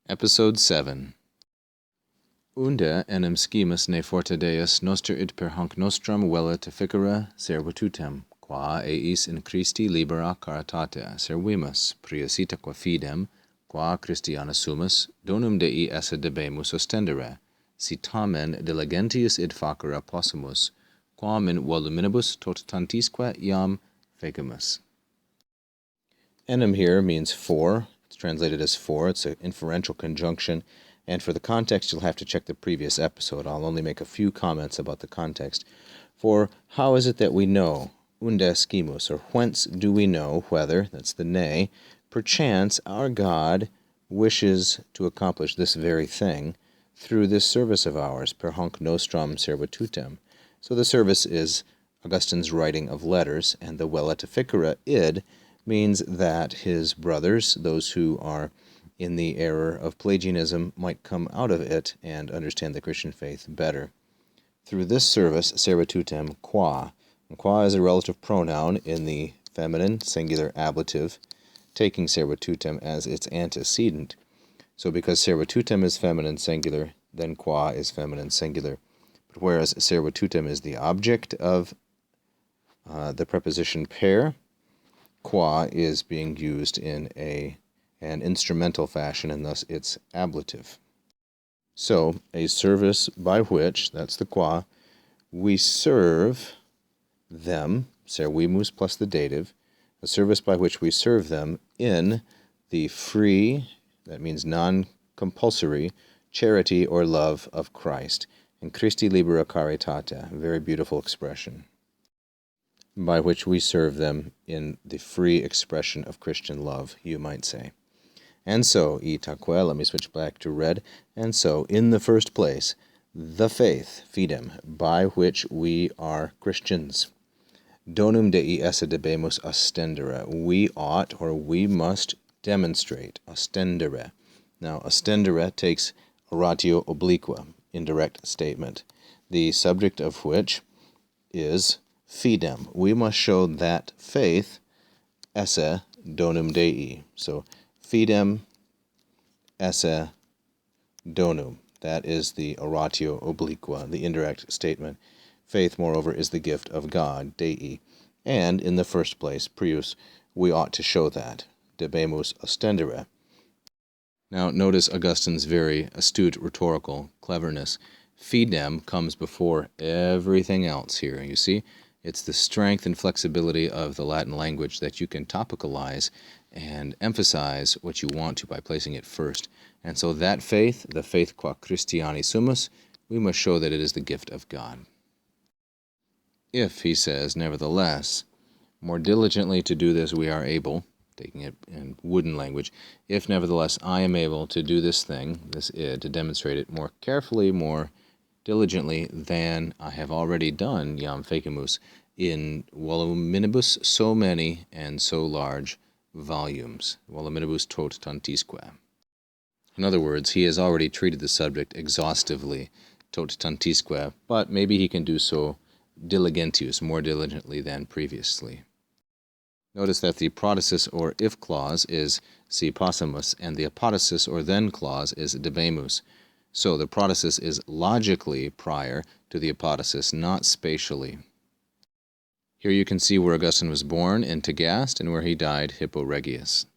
Episode 7. Unde enim schemus ne forte Deus noster id per hanc nostrum vella teficere servitutem, qua eis in Christi libera caritate servimus, priusitaque fidem, qua Christiana sumus, donum Dei esse debemus ostendere, si tamen diligentius id facere possumus, quam in voluminibus tot tantisque iam fecimus. Enim here means for. It's translated as for. It's an inferential conjunction. And for the context, you'll have to check the previous episode. I'll only make a few comments about the context. For how is it that we know? Unde scimus, or whence do we know whether, that's the ne, perchance our God wishes to accomplish this very thing through this service of ours, per hanc nostrum servitutem. So the service is Augustine's writing of letters, and the vella teficere id means that his brothers, those who are in the error of Pelagianism, might come out of it and understand the Christian faith better. Through this service, servitutem, qua. And qua is a relative pronoun in the feminine singular ablative, taking servitutem as its antecedent. So because servitutem is feminine singular, then qua is feminine singular. But whereas servitutem is the object of the preposition per, qua is being used in an instrumental fashion, and thus it's ablative. So, a service by which, that's the qua, we serve them, servimus plus the dative, a service by which we serve them in the free, that means non-compulsory, charity or love of Christ. In Christi libera caritate, a very beautiful expression, by which we serve them in the free expression of Christian love, you might say. And so, itaque, let me switch back to red, and so, in the first place, the faith, fidem, by which we are Christians. Donum Dei esse debemus ostendere, we ought, or we must demonstrate, ostendere. Now, ostendere takes oratio obliqua, indirect statement, the subject of which is fidem. We must show that faith, esse donum Dei. So, fidem esse donum. That is the oratio obliqua, the indirect statement. Faith, moreover, is the gift of God, Dei. And, in the first place, prius, we ought to show that. Debemus ostendere. Now, notice Augustine's very astute rhetorical cleverness. Fidem comes before everything else here, you see? It's the strength and flexibility of the Latin language that you can topicalize and emphasize what you want to by placing it first. And so that faith, the faith qua Christiani sumus, we must show that it is the gift of God. If, he says, nevertheless, more diligently to do this we are able, taking it in wooden language, if nevertheless I am able to do this thing, this id, to demonstrate it more carefully, more diligently than I have already done, iam fecimus, in voluminibus so many and so large volumes, voluminibus tot tantisque. In other words, he has already treated the subject exhaustively, tot tantisque, but maybe he can do so diligentius, more diligently than previously. Notice that the protasis or if clause is si possumus, and the apodosis or then clause is debemus. So the protasis is logically prior to the apodosis, not spatially. Here you can see where Augustine was born in Tagaste and where he died, Hippo Regius.